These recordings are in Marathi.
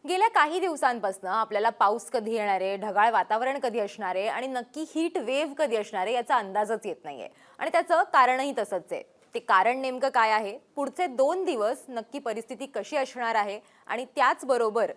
गेल्या काही दिवसांपासून आपल्याला पाऊस कधी येणार आहे, ढगाळ वातावरण कधी असणार आहे आणि नक्की हीट वेव्ह कधी असणार आहे याचा अंदाजच येत नाहीये. आणि त्याचं कारणही तसंच आहे. ते कारण नेमकं काय आहे, पुढचे 2 दिवस नक्की परिस्थिती कशी असणार आहे आणि त्याचबरोबर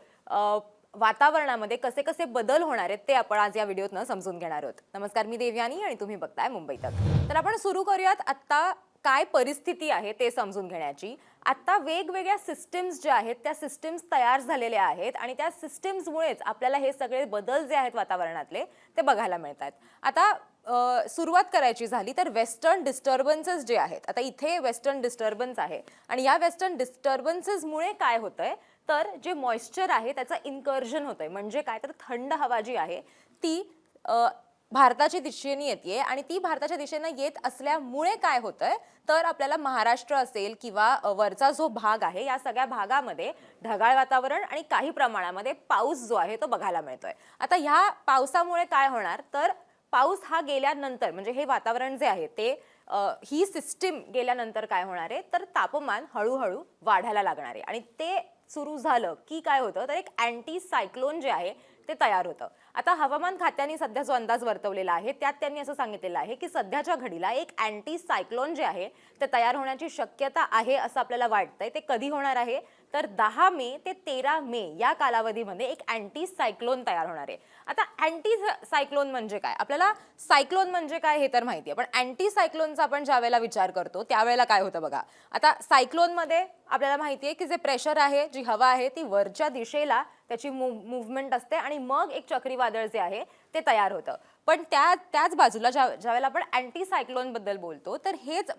वातावरणामध्ये कसे कसे बदल होणार आहेत ते आपण आज या व्हिडिओतनं समजून घेणार आहोत. नमस्कार, मी देवयानी आणि तुम्ही बघताय मुंबई तक. तर आपण सुरू करूयात आत्ता काय परिस्थिती आहे ते समजून घेण्याची. आता वेगवेगळ्या सिस्टम्स ज्या आहेत त्या सिस्टम्स तयार झालेल्या आहेत आणि त्या सिस्टम्समुळेच आपल्याला हे सगळे बदल जे आहेत वातावरणातले ते बघायला मिळतात. आता सुरुवात करायची झाली तर वेस्टर्न डिस्टर्बन्सेस जे आहेत, आता इथे वेस्टर्न डिस्टर्बन्स आहे आणि या वेस्टर्न डिस्टर्बन्सेसमुळे काय होतंय तर जे मॉइश्चर आहे त्याचं इन्कर्जन होतंय. म्हणजे काय तर थंड हवा जी आहे ती भारताच्या दिशेने येते आणि ती भारताच्या दिशेने येत असल्यामुळे काय होतंय तर आपल्याला महाराष्ट्र असेल किंवा वरचा जो भाग आहे या सगळ्या भागामध्ये ढगाळ वातावरण आणि काही प्रमाणामध्ये पाऊस जो आहे तो बघायला मिळतोय. आता ह्या पावसामुळे काय होणार तर पाऊस हा गेल्यानंतर म्हणजे हे वातावरण जे आहे ते ही सिस्टीम गेल्यानंतर काय होणार आहे तर तापमान हळूहळू वाढायला लागणार आहे आणि ते सुरू झालं की काय होतं तर एक अँटी सायक्लोन जे आहे ते तयार होतं. आता हवामान खात्याने सध्या जो अंदाज वर्तवलेला आहे त्यात त्यांनी असं सांगितलेलं आहे की सध्याच्या घडीला एक अँटी सायक्लोन जे आहे ते तयार होण्याची शक्यता आहे असं आपल्याला वाटतंय. ते कधी होणार आहे तर 10 मे ते 13 मे या कालावधीमध्ये एक अँटी सायक्लोन तयार होणार आहे. आता अँटी सायक्लोन म्हणजे काय, आपल्याला सायक्लोन म्हणजे काय हे तर माहिती आहे, पण अँटी सायक्लोनचा आपण ज्या वेळेला विचार करतो त्यावेळेला काय होतं बघा. आता सायक्लोनमध्ये आपल्याला माहिती आहे की जे प्रेशर आहे, जी हवा आहे ती वरच्या दिशेला त्याची मूव्हमेंट असते आणि मग एक चक्रीवादळ जे आहे ते तयार होतं. पण त्याच बाजूला ज्यावेळेला आपण अँटी सायक्लोन बद्दल बोलतो तर हेच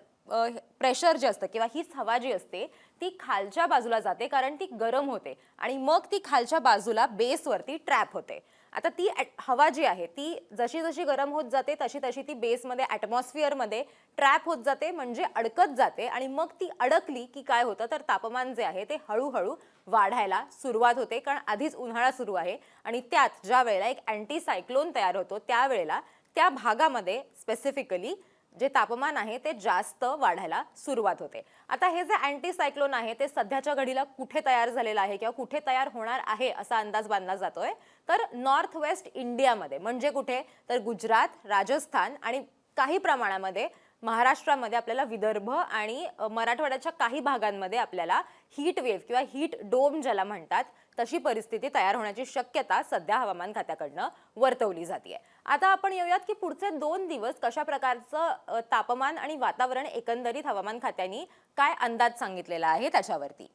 प्रेशर जे असतं किंवा हीच हवा जी असते ती खालच्या बाजूला जाते कारण ती गरम होते आणि मग ती खालच्या बाजूला बेसवरती ट्रॅप होते. आता ती हवा जी आहे ती जशी जशी गरम होत जाते तशी तशी ती बेसमध्ये ॲटमॉस्फिअरमध्ये ट्रॅप होत जाते म्हणजे अडकत जाते आणि मग ती अडकली की काय होतं तर तापमान जे आहे ते हळूहळू वाढायला सुरुवात होते. कारण आधीच उन्हाळा सुरू आहे आणि त्यात ज्या वेळेला एक अँटी सायक्लोन तयार होतो त्यावेळेला त्या भागामध्ये स्पेसिफिकली जे तापमान आहे ते जास्त वाढायला सुरुवात होते. आता हे जे अँटी सायक्लोन आहे ते सध्याच्या घडीला कुठे तयार झालेलं आहे किंवा कुठे तयार होणार आहे असा अंदाज बांधला जातोय तर नॉर्थ वेस्ट इंडियामध्ये. म्हणजे कुठे तर गुजरात, राजस्थान आणि काही प्रमाणामध्ये महाराष्ट्रामध्ये आपल्याला विदर्भ आणि मराठवाड्याच्या काही भागांमध्ये आपल्याला हीट वेव्ह किंवा हीट डोम ज्याला म्हणतात तशी परिस्थिती तयार होण्याची शक्यता सध्या हवामान खात्याकडनं वर्तवली जाते. आता आपण येऊयात की पुढचे 2 दिवस कशा प्रकारचं तापमान आणि वातावरण एकंदरीत हवामान खात्याने काय अंदाज सांगितलेला आहे त्याच्यावरती.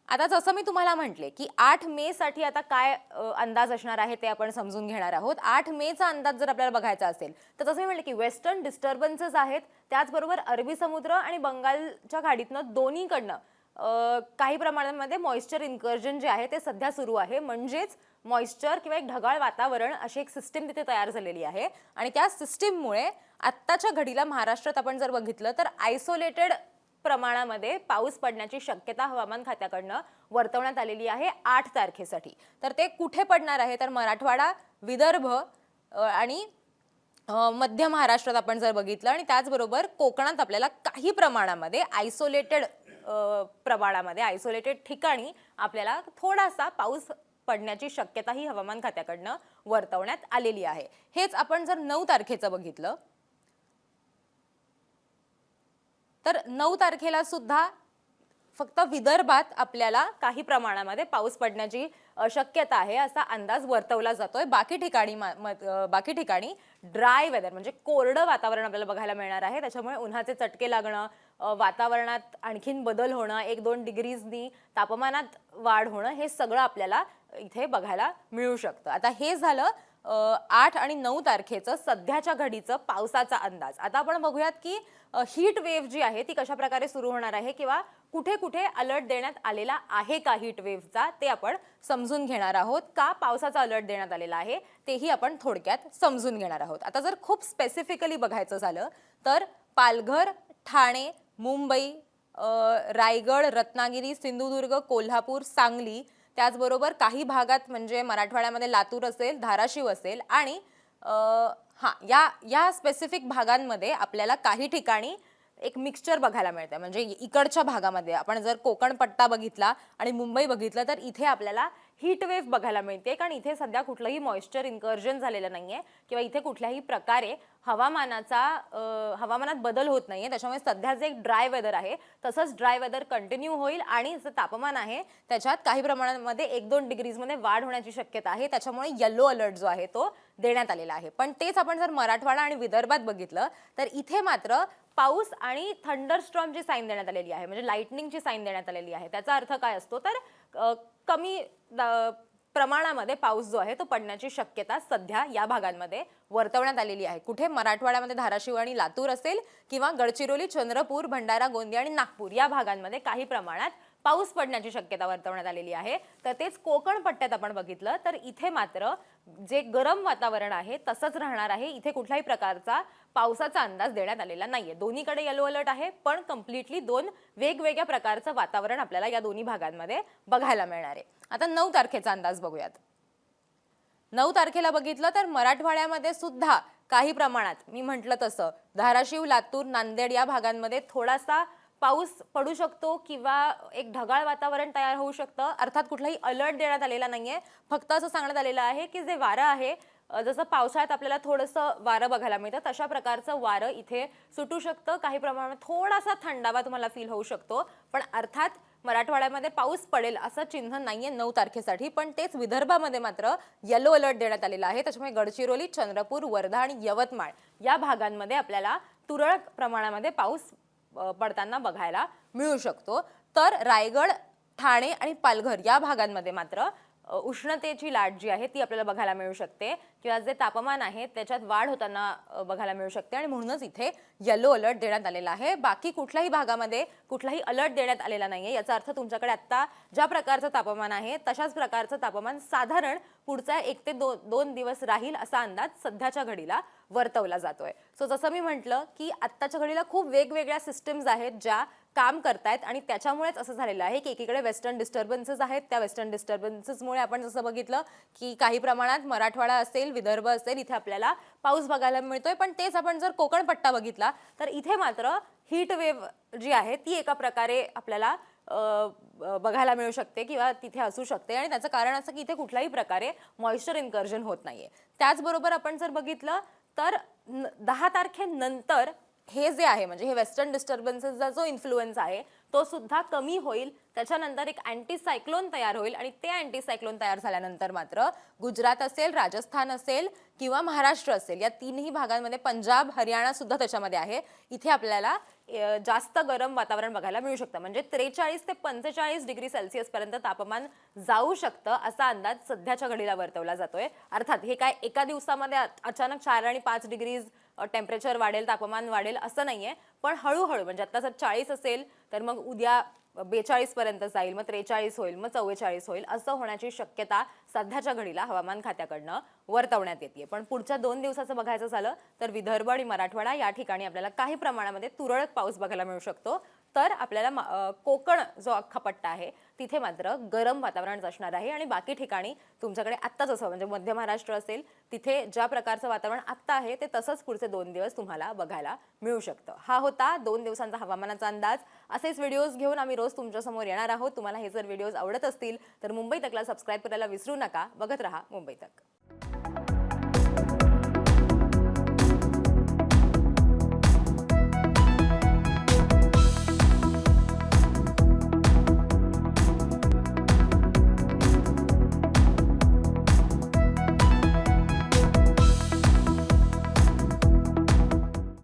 आता जसं मी तुम्हाला म्हटले की 8 मे साठी आता काय अंदाज असणार आहे ते आपण समजून घेणार आहोत. 8 मे चा अंदाज जर आपल्याला बघायचा असेल तर जसं मी म्हटलं की वेस्टर्न डिस्टर्बन्सेस आहेत, त्याचबरोबर अरबी समुद्र आणि बंगालच्या खाडीतनं दोन्हीकडनं काही प्रमाणामध्ये मॉइश्चर इन्कर्जन जे आहे ते सध्या सुरू आहे. म्हणजेच मॉइश्चर किंवा एक ढगाळ वातावरण अशी एक सिस्टीम तिथे तयार झालेली आहे आणि त्या सिस्टीममुळे आत्ताच्या घडीला महाराष्ट्रात आपण जर बघितलं तर आयसोलेटेड प्रमाणामध्ये पाऊस पडण्याची शक्यता हवामान खात्याकडनं वर्तवण्यात आलेली आहे 8 तारखेसाठी. तर ते कुठे पडणार आहे तर मराठवाडा, विदर्भ आणि मध्य महाराष्ट्रात आपण जर बघितलं आणि त्याचबरोबर कोकणात आपल्याला काही प्रमाणामध्ये आयसोलेटेड प्रमाणामध्ये आयसोलेटेड ठिकाणी आपल्याला थोडासा पाऊस पडण्याची शक्यता ही हवामान खात्याकडनं वर्तवण्यात आलेली आहे. हेच आपण जर 9 तारखेचं बघितलं तर 9 तारखेला सुद्धा फक्त विदर्भात आपल्याला काही प्रमाणामध्ये पाऊस पडण्याची शक्यता आहे असा अंदाज वर्तवला जातोय. बाकी ठिकाणी ड्राय वेदर म्हणजे कोरडं वातावरण आपल्याला बघायला मिळणार आहे. त्याच्यामुळे उन्हाचे चटके लागणं, वातावरणात आणखीन बदल होणं, 1-2 डिग्रीजनी तापमानात वाढ होणं हे सगळं आपल्याला इथे बघायला मिळू शकतं. आता हे झालं 8 आणि 9 तारखेचं सध्याच्या घडीचं पावसाचा अंदाज. आता आपण बघूयात की हीट वेव्ह जी आहे ती कशा प्रकारे सुरू होणार आहे किंवा कुठे कुठे अलर्ट देण्यात आलेला आहे का हीट वेव्हचा ते आपण समजून घेणार आहोत. का पावसाचा अलर्ट देण्यात आलेला आहे तेही आपण थोडक्यात समजून घेणार आहोत. आता जर खूप स्पेसिफिकली बघायचं झालं तर पालघर, ठाणे, मुंबई, रायगड, रत्नागिरी, सिंधुदुर्ग, कोल्हापूर, सांगली, त्याचबरोबर काही भागात म्हणजे मराठवाड्यामध्ये लातूर असेल, धाराशिव असेल आणि या स्पेसिफिक भागांमध्ये आपल्याला काही ठिकाणी एक मिक्सचर बघायला मिळते. म्हणजे इकडच्या भागामध्ये आपण जर कोकण पट्टा बघितला आणि मुंबई बघितलं तर इथे आपल्याला हीट वेव्ह बघायला मिळते, कारण इथे सध्या कुठलंही मॉइश्चर इन्कर्जन झालेलं नाहीये किंवा इथे कुठल्याही प्रकारे हवामानात बदल होत नाहीये. त्याच्यामुळे सध्या जे एक ड्राय वेदर आहे तसंच ड्राय वेदर कंटिन्यू होईल आणि जे तापमान आहे त्याच्यात काही प्रमाणामध्ये 1-2 डिग्रीजमध्ये वाढ होण्याची शक्यता आहे. त्याच्यामुळे येलो अलर्ट जो आहे तो देण्यात आलेला आहे. पण तेच आपण जर मराठवाडा आणि विदर्भात बघितलं तर इथे मात्र पाऊस आणि थंडरस्टॉर्मची साईन देण्यात आलेली आहे, म्हणजे लाइटनिंगची साईन देण्यात आलेली आहे. त्याचा अर्थ काय असतो तर कमी प्रमाणामध्ये पाऊस जो आहे तो पडण्याची शक्यता सध्या या भागांमध्ये वर्तवण्यात आलेली आहे. कुठे मराठवाड्यामध्ये धाराशिव आणि लातूर असेल किंवा गडचिरोली, चंद्रपूर, भंडारा, गोंदिया आणि नागपूर या भागांमध्ये काही प्रमाणात पाऊस पडण्याची शक्यता वर्तवण्यात आलेली आहे. तर तेच कोकण पट्ट्यात आपण बघितलं तर इथे मात्र जे गरम वातावरण आहे तसंच राहणार आहे. इथे कुठल्याही प्रकारचा पावसाचा अंदाज देण्यात आलेला नाहीये. दोन्हीकडे येलो अलर्ट आहे, पण कम्प्लिटली 2 वेगवेगळ्या प्रकारचं वातावरण आपल्याला या दोन्ही भागांमध्ये बघायला मिळणार आहे. आता 9 तारखेचा अंदाज बघूयात. 9 तारखेला बघितलं तर मराठवाड्यामध्ये सुद्धा काही प्रमाणात मी म्हटलं तसं धाराशिव, लातूर, नांदेड या भागांमध्ये थोडासा पाऊस पडू शकतो किंवा एक ढगाळ वातावरण तयार होऊ शकतं. अर्थात कुठलाही अलर्ट देण्यात आलेला नाहीये. फक्त असं सांगण्यात आलेलं आहे की जे वारं आहे, जसं पावसाळ्यात आपल्याला थोडंसं वारं बघायला मिळतं तशा प्रकारचं वारं इथे सुटू शकतं. काही प्रमाणात थोडासा थंडावा तुम्हाला फील होऊ शकतो. पण अर्थात मराठवाड्यामध्ये पाऊस पडेल असं चिन्ह नाहीये 9 तारखेसाठी. पण तेच विदर्भामध्ये मात्र येलो अलर्ट देण्यात आलेला आहे. त्याच्यामुळे गडचिरोली, चंद्रपूर, वर्धा आणि यवतमाळ या भागांमध्ये आपल्याला तुरळक प्रमाणामध्ये पाऊस पडताना बघायला मिळू शकतो. तर रायगड, ठाणे आणि पालघर या भागांमध्ये मात्र उष्णतेची लाट जी आहे ती आपल्याला बघायला मिळू शकते किंवा जे तापमान आहे त्याच्यात वाढ होताना बघायला मिळू शकते आणि म्हणूनच इथे येलो अलर्ट देण्यात आलेला आहे. बाकी कुठल्याही भागामध्ये कुठलाही अलर्ट देण्यात आलेला नाहीये. याचा अर्थ तुमच्याकडे आता ज्या प्रकारचं तापमान आहे तशाच प्रकारचं तापमान साधारण पुढचा 1 ते 2 दिवस राहील असा अंदाज सध्याच्या घडीला वर्तवला जातोय. सो जसं मी म्हटलं की आत्ताच्या घडीला खूप वेगवेगळ्या सिस्टम्स आहेत ज्या काम करतायत आणि त्याच्यामुळेच असं झालेलं आहे की एकीकडे वेस्टर्न डिस्टर्बन्सेस आहेत. त्या वेस्टर्न डिस्टर्बन्सेसमुळे आपण जसं बघितलं की काही प्रमाणात मराठवाडा असेल, विदर्भ असेल इथे आपल्याला पाऊस बघायला मिळतोय. पण तेच आपण जर कोकण पट्टा बघितला तर इथे मात्र हीट वेव्ह जी आहे ती एका प्रकारे आपल्याला बघायला मिळू शकते किंवा तिथे असू शकते आणि त्याचं कारण असं की इथे कुठल्याही प्रकारे मॉइश्चर इन्कर्जन होत नाहीये. त्याचबरोबर आपण जर बघितलं तर 10 तारखेनंतर हे जे आहे म्हणजे हे वेस्टर्न डिस्टर्बन्सेसचा जो इन्फ्लुएन्स आहे तो सुद्धा कमी होईल. त्याच्यानंतर एक अँटी सायक्लोन तयार होईल आणि ते अँटी सायक्लोन तयार झाल्यानंतर मात्र गुजरात असेल, राजस्थान असेल किंवा महाराष्ट्र असेल या तीनही भागांमध्ये, पंजाब, हरियाणा सुद्धा त्याच्यामध्ये आहे, इथे आपल्याला जास्त गरम वातावरण बघायला मिळू शकतं. म्हणजे 43 ते 45 डिग्री सेल्सिअस पर्यंत तापमान जाऊ शकतं असा अंदाज सध्याच्या घडीला वर्तवला जातोय. अर्थात हे काय एका दिवसामध्ये अचानक 4 आणि 5 डिग्रीज टेम्परेचर वाढेल, तापमान वाढेल असं नाहीये. पण हळूहळू म्हणजे आता जर 40 असेल तर मग उद्या 42 पर्यंत जाईल, मग 43 होईल, मग 44 होईल, असं होण्याची शक्यता सध्याच्या घडीला हवामान खात्याकडनं वर्तवण्यात येते. पण पुढच्या 2 दिवसाचं बघायचं झालं तर विदर्भ आणि मराठवाडा या ठिकाणी आपल्याला काही प्रमाणामध्ये तुरळक पाऊस बघायला मिळू शकतो. तर आपल्याला कोकण जो अख्खा पट्टा आहे तिथे मात्र गरम वातावरण असणार आहे आणि बाकी ठिकाणी तुमच्याकडे आत्ताच असं म्हणजे मध्य महाराष्ट्र असेल तिथे ज्या प्रकारचं वातावरण आत्ता आहे ते तसंच पुढचे 2 दिवस तुम्हाला बघायला मिळू शकतं. हा होता 2 दिवसांचा हवामानाचा अंदाज. असेच व्हिडिओज घेऊन आम्ही रोज तुमच्यासमोर येणार आहोत. तुम्हाला हे जर व्हिडिओज आवडत असतील तर मुंबई तकला सबस्क्राईब करायला विसरू नका. बघत रहा मुंबई तक.